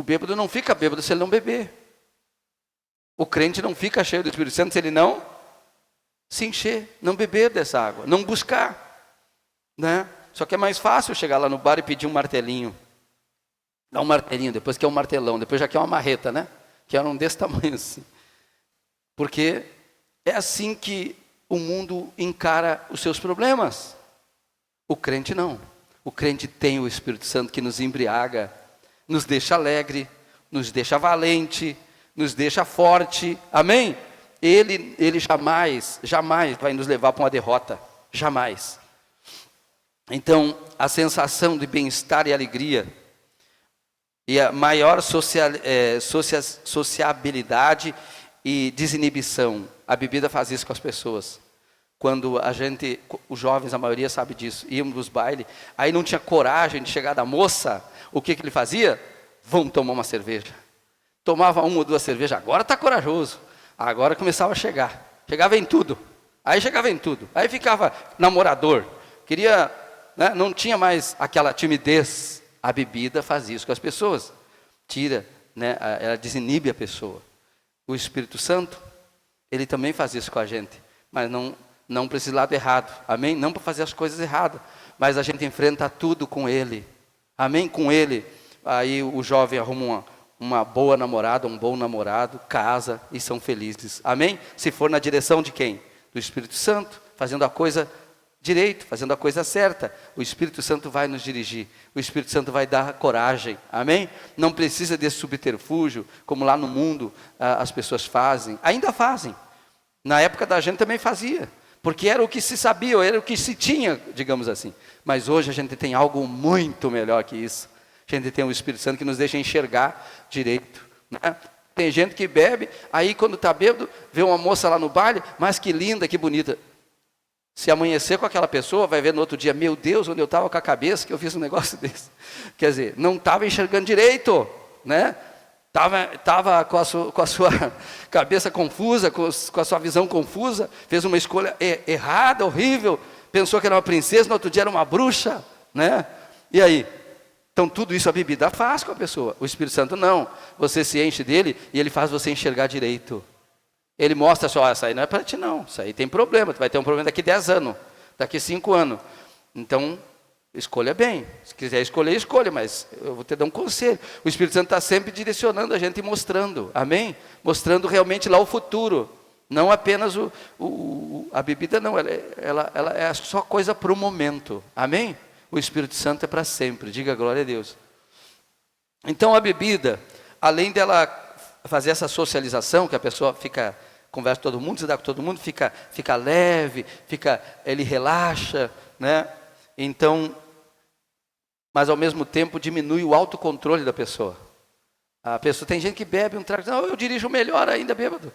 bêbado não fica bêbado se ele não beber. O crente não fica cheio do Espírito Santo se ele não se encher, não beber dessa água, não buscar, né? Só que é mais fácil chegar lá no bar e pedir um martelinho. Dá um martelinho, depois quer um martelão, depois já quer uma marreta, né? Que eram desse tamanho assim. Porque é assim que o mundo encara os seus problemas. O crente não. O crente tem o Espírito Santo que nos embriaga, nos deixa alegre, nos deixa valente, nos deixa forte. Amém? Ele jamais vai nos levar para uma derrota. Jamais. Então, a sensação de bem-estar e alegria e a maior sociabilidade e desinibição. A bebida faz isso com as pessoas. Quando os jovens, a maioria sabe disso, íamos nos bailes, aí não tinha coragem de chegar da moça, o que ele fazia? Vamos tomar uma cerveja. Tomava uma ou duas cervejas, agora está corajoso. Agora começava a chegar. Chegava em tudo. Aí chegava em tudo. Aí ficava namorador. Queria, né, não tinha mais aquela timidez. A bebida faz isso com as pessoas. Tira, né, ela desinibe a pessoa. O Espírito Santo, ele também faz isso com a gente. Mas não para esse lado errado. Amém? Não para fazer as coisas erradas. Mas a gente enfrenta tudo com ele. Amém? Com ele. Aí o jovem arruma uma boa namorada, um bom namorado, casa e são felizes. Amém? Se for na direção de quem? Do Espírito Santo, fazendo a coisa direito, fazendo a coisa certa. O Espírito Santo vai nos dirigir. O Espírito Santo vai dar coragem. Amém? Não precisa desse subterfúgio, como lá no mundo as pessoas fazem. Ainda fazem. Na época da gente também fazia. Porque era o que se sabia, era o que se tinha, digamos assim. Mas hoje a gente tem algo muito melhor que isso. A gente tem o Espírito Santo que nos deixa enxergar direito, né? Tem gente que bebe, aí quando está bêbado, vê uma moça lá no baile, mas que linda, que bonita. Se amanhecer com aquela pessoa, vai ver no outro dia, meu Deus, onde eu estava com a cabeça, que eu fiz um negócio desse. Quer dizer, não estava enxergando direito, né? Estava com a sua cabeça confusa, com a sua visão confusa, fez uma escolha errada, horrível, pensou que era uma princesa, no outro dia era uma bruxa, né? E aí? Então tudo isso a bebida faz com a pessoa. O Espírito Santo não. Você se enche dele e ele faz você enxergar direito. Ele mostra só, essa aí não é para ti não. Isso aí tem problema. Tu vai ter um problema daqui 10 anos. Daqui 5 anos. Então, escolha bem. Se quiser escolher, escolha. Mas eu vou te dar um conselho. O Espírito Santo está sempre direcionando a gente e mostrando. Amém? Mostrando realmente lá o futuro. Não apenas a bebida não. Ela é só coisa para o momento. Amém? O Espírito Santo é para sempre, diga glória a Deus. Então a bebida, além dela fazer essa socialização, que a pessoa conversa com todo mundo, se dá com todo mundo, fica leve, ele relaxa, né? Então, mas ao mesmo tempo diminui o autocontrole da pessoa. A pessoa, tem gente que bebe um trago, não, eu dirijo melhor ainda bêbado.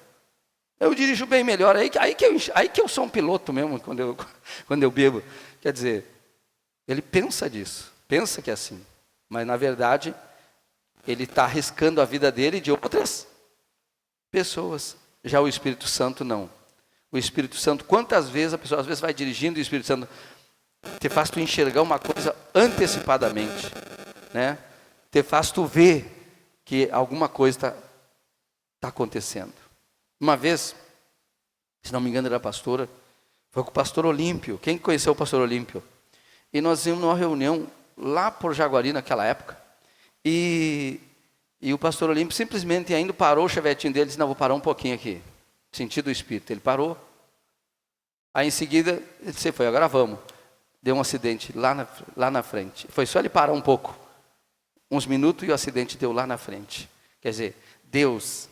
Eu dirijo bem melhor, aí que eu sou um piloto mesmo, quando eu bebo. Quer dizer, ele pensa disso, pensa que é assim. Mas, na verdade, ele está arriscando a vida dele e de outras pessoas. Já o Espírito Santo, não. O Espírito Santo, quantas vezes a pessoa, às vezes vai dirigindo e o Espírito Santo te faz tu enxergar uma coisa antecipadamente, né? Te faz tu ver que alguma coisa está acontecendo. Uma vez, se não me engano era pastora, foi com o pastor Olímpio. Quem conheceu o pastor Olímpio? E nós íamos numa reunião lá por Jaguari naquela época. E o pastor Olímpio simplesmente ainda parou o chevetinho dele e disse, não, vou parar um pouquinho aqui. Sentido do Espírito. Ele parou. Aí em seguida, ele disse, foi, agora vamos. Deu um acidente lá na frente. Foi só ele parar um pouco. Uns minutos e o acidente deu lá na frente. Quer dizer, Deus,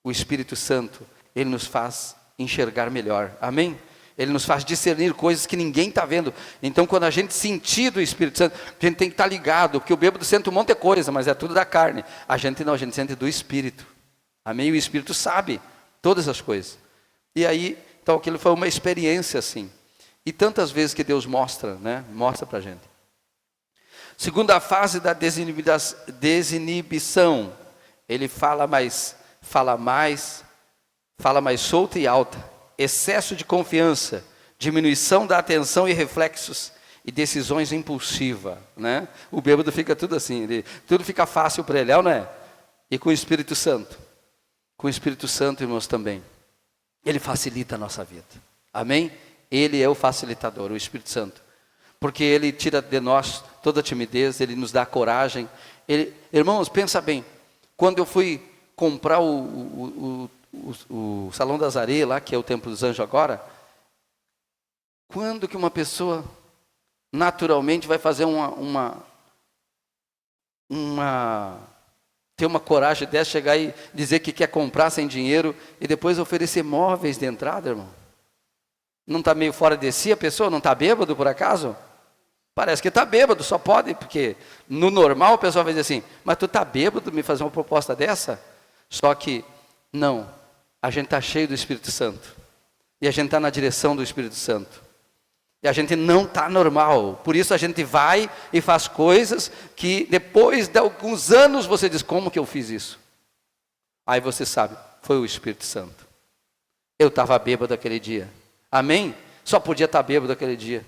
o Espírito Santo, ele nos faz enxergar melhor. Amém? Ele nos faz discernir coisas que ninguém está vendo. Então, quando a gente sentir do Espírito Santo, a gente tem que estar ligado, porque o bêbado sente um monte de coisa, mas é tudo da carne. A gente não, a gente sente do Espírito. Amém? E o Espírito sabe todas as coisas. E aí, então, aquilo foi uma experiência assim. E tantas vezes que Deus mostra, né? Mostra para a gente. Segunda fase da desinibição. Ele fala mais solta e alta. Excesso de confiança, diminuição da atenção e reflexos e decisões impulsivas, né? O bêbado fica tudo assim, tudo fica fácil para ele, não é? E com o Espírito Santo. Com o Espírito Santo, irmãos, também. Ele facilita a nossa vida. Amém? Ele é o facilitador, o Espírito Santo. Porque ele tira de nós toda a timidez, ele nos dá coragem. Irmãos, pensa bem. Quando eu fui comprar o Salão das Areias, lá, que é o Templo dos Anjos agora, quando que uma pessoa naturalmente vai fazer ter uma coragem dessa, chegar e dizer que quer comprar sem dinheiro e depois oferecer móveis de entrada, irmão? Não está meio fora de si a pessoa? Não está bêbado por acaso? Parece que está bêbado, só pode, porque no normal o pessoal vai dizer assim, mas tu está bêbado me fazer uma proposta dessa? Só que, não, a gente está cheio do Espírito Santo. E a gente está na direção do Espírito Santo. E a gente não está normal. Por isso a gente vai e faz coisas que depois de alguns anos você diz, como que eu fiz isso? Aí você sabe, foi o Espírito Santo. Eu estava bêbado aquele dia. Amém? Só podia estar bêbado aquele dia.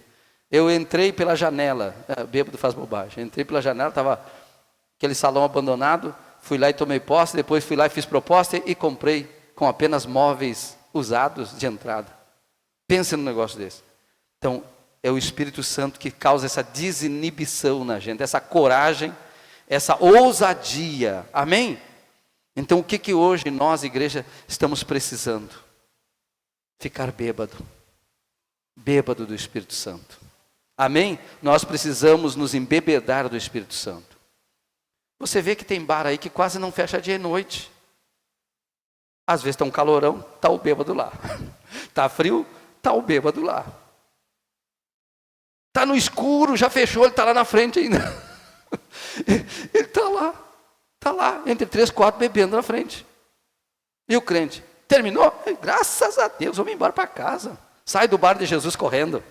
Eu entrei pela janela. Bêbado faz bobagem. Entrei pela janela, estava aquele salão abandonado. Fui lá e tomei posse. Depois fui lá e fiz proposta e comprei com apenas móveis usados de entrada. Pense num negócio desse. Então, é o Espírito Santo que causa essa desinibição na gente, essa coragem, essa ousadia. Amém? Então, o que hoje nós, igreja, estamos precisando? Ficar bêbado. Bêbado do Espírito Santo. Amém? Nós precisamos nos embebedar do Espírito Santo. Você vê que tem bar aí que quase não fecha dia e noite. Às vezes está um calorão, está o bêbado lá. Está frio, está o bêbado lá. Está no escuro, já fechou, ele está lá na frente ainda. Ele está lá, entre 3, 4 bebendo na frente. E o crente, terminou? Graças a Deus, vamos embora para casa. Sai do bar de Jesus correndo.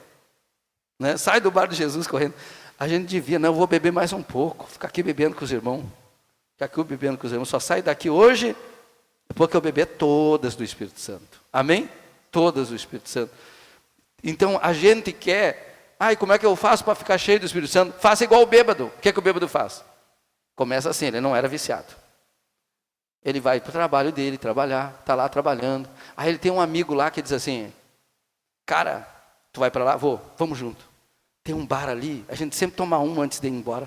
Né? Sai do bar de Jesus correndo. A gente devia, não, eu vou beber mais um pouco, ficar aqui bebendo com os irmãos. Ficar aqui bebendo com os irmãos, só sai daqui hoje, depois que eu beber todas do Espírito Santo. Amém? Todas do Espírito Santo. Então, a gente quer... Ai, como é que eu faço para ficar cheio do Espírito Santo? Faça igual o bêbado. O que o bêbado faz? Começa assim, ele não era viciado. Ele vai para o trabalho dele, trabalhar, está lá trabalhando. Aí ele tem um amigo lá que diz assim, cara, tu vai para lá? Vamos junto. Tem um bar ali, a gente sempre toma um antes de ir embora.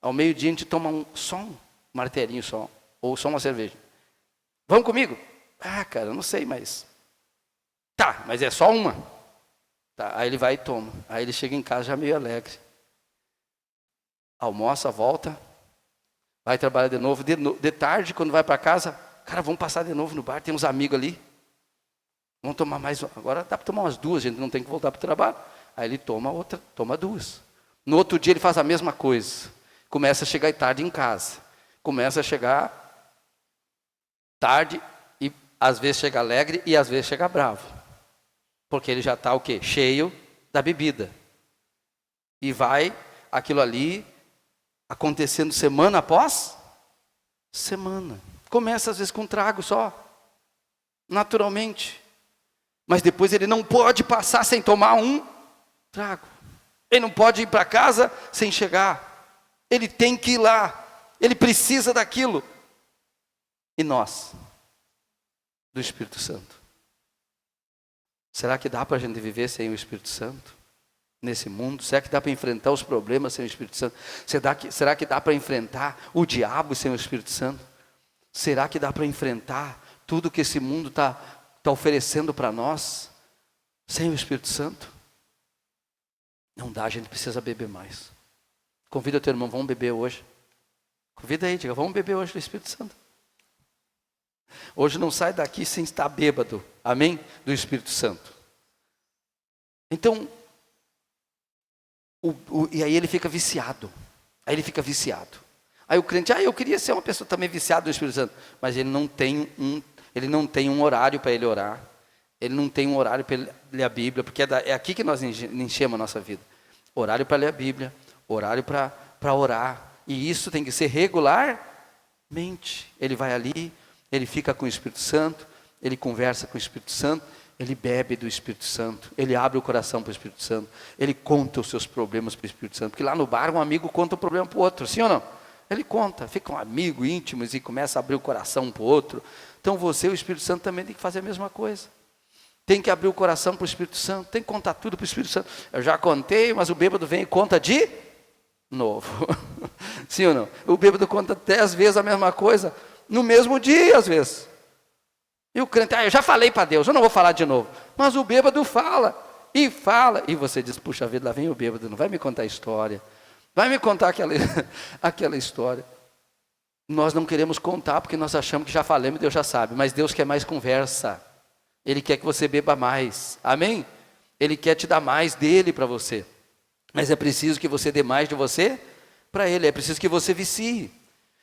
Ao meio-dia a gente toma só um martelinho só, ou só uma cerveja. Vamos comigo? Ah, cara, eu não sei, mas... Tá, mas é só uma. Tá, aí ele vai e toma. Aí ele chega em casa já meio alegre. Almoça, volta. Vai trabalhar de novo. De tarde, quando vai para casa, cara, vamos passar de novo no bar. Tem uns amigos ali. Vamos tomar mais. Agora dá para tomar umas 2, a gente não tem que voltar para o trabalho. Aí ele toma outra, toma 2. No outro dia ele faz a mesma coisa. Começa a chegar tarde em casa. Começa a chegar tarde e às vezes chega alegre e às vezes chega bravo. Porque ele já está o quê? Cheio da bebida. E vai aquilo ali acontecendo semana após semana. Começa às vezes com um trago só. Naturalmente. Mas depois ele não pode passar sem tomar um trago. Ele não pode ir para casa sem chegar. Ele tem que ir lá. Ele precisa daquilo. E nós? Do Espírito Santo. Será que dá para a gente viver sem o Espírito Santo? Nesse mundo? Será que dá para enfrentar os problemas sem o Espírito Santo? Será que dá para enfrentar o diabo sem o Espírito Santo? Será que dá para enfrentar tudo que esse mundo está oferecendo para nós sem o Espírito Santo? Não dá, a gente precisa beber mais. Convida o teu irmão, vamos beber hoje. Convida aí, diga, vamos beber hoje do Espírito Santo. Hoje não sai daqui sem estar bêbado, amém? Do Espírito Santo. Então, e aí ele fica viciado. Aí o crente, eu queria ser uma pessoa também viciada do Espírito Santo. Mas ele não tem um horário para ele orar. Ele não tem um horário para ele ler a Bíblia, porque é aqui que nós enchemos a nossa vida. Horário para ler a Bíblia, horário para orar. E isso tem que ser regularmente. Ele vai ali, ele fica com o Espírito Santo, ele conversa com o Espírito Santo, ele bebe do Espírito Santo, ele abre o coração para o Espírito Santo, ele conta os seus problemas para o Espírito Santo. Porque lá no bar um amigo conta o problema para o outro, sim ou não? Ele conta, ficam amigos íntimos e começa a abrir o coração um para o outro. Então você e o Espírito Santo também tem que fazer a mesma coisa. Tem que abrir o coração para o Espírito Santo, tem que contar tudo para o Espírito Santo. Eu já contei, mas o bêbado vem e conta de novo. Sim ou não? O bêbado conta 10 vezes a mesma coisa, no mesmo dia às vezes. E o crente, eu já falei para Deus, eu não vou falar de novo. Mas o bêbado fala, e você diz, puxa vida, lá vem o bêbado, não vai me contar a história. Vai me contar aquela história. Nós não queremos contar, porque nós achamos que já falamos e Deus já sabe. Mas Deus quer mais conversa. Ele quer que você beba mais. Amém? Ele quer te dar mais dele para você. Mas é preciso que você dê mais de você para ele. É preciso que você vicie.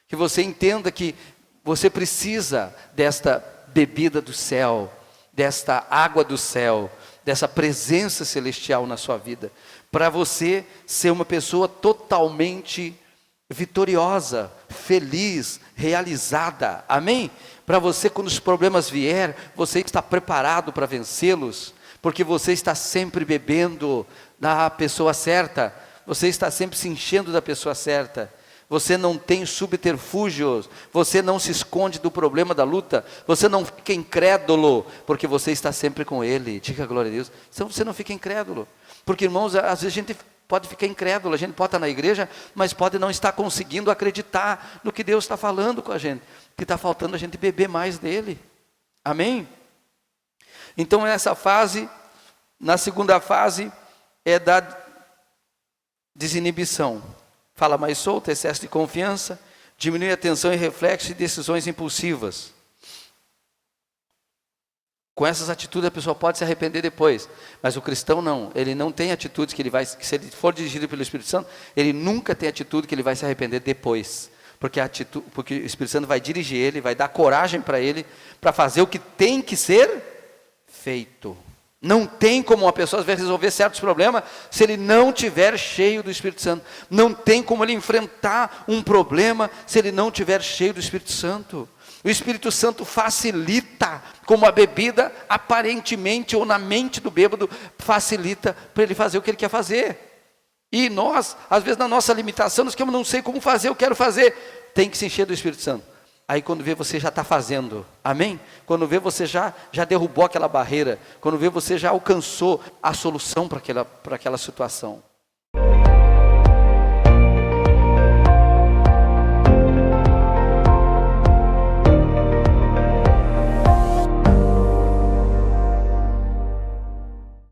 Que você entenda que você precisa desta bebida do céu, desta água do céu, dessa presença celestial na sua vida, para você ser uma pessoa totalmente vitoriosa, feliz, realizada, amém? Para você, quando os problemas vier, você está preparado para vencê-los, porque você está sempre bebendo da pessoa certa, você está sempre se enchendo da pessoa certa. Você não tem subterfúgios, você não se esconde do problema da luta, você não fica incrédulo, porque você está sempre com Ele. Diga glória a Deus. Então você não fica incrédulo, porque irmãos, às vezes a gente pode ficar incrédulo, a gente pode estar na igreja, mas pode não estar conseguindo acreditar no que Deus está falando com a gente, que está faltando a gente beber mais dEle. Amém? Então nessa fase, na segunda fase, é da desinibição. Fala mais solto, excesso de confiança, diminui a atenção e reflexo e decisões impulsivas. Com essas atitudes a pessoa pode se arrepender depois, mas o cristão não, ele não tem atitudes que se ele for dirigido pelo Espírito Santo, ele nunca tem atitude que ele vai se arrepender depois, porque o Espírito Santo vai dirigir ele, vai dar coragem para ele, para fazer o que tem que ser feito. Não tem como uma pessoa às vezes resolver certos problemas se ele não tiver cheio do Espírito Santo. Não tem como ele enfrentar um problema se ele não tiver cheio do Espírito Santo. O Espírito Santo facilita, como a bebida aparentemente ou na mente do bêbado facilita para ele fazer o que ele quer fazer. E nós, às vezes na nossa limitação, nós não sei como fazer, eu quero fazer. Tem que se encher do Espírito Santo. Aí quando vê você já está fazendo, amém? Quando vê você já derrubou aquela barreira, quando vê você já alcançou a solução para aquela situação.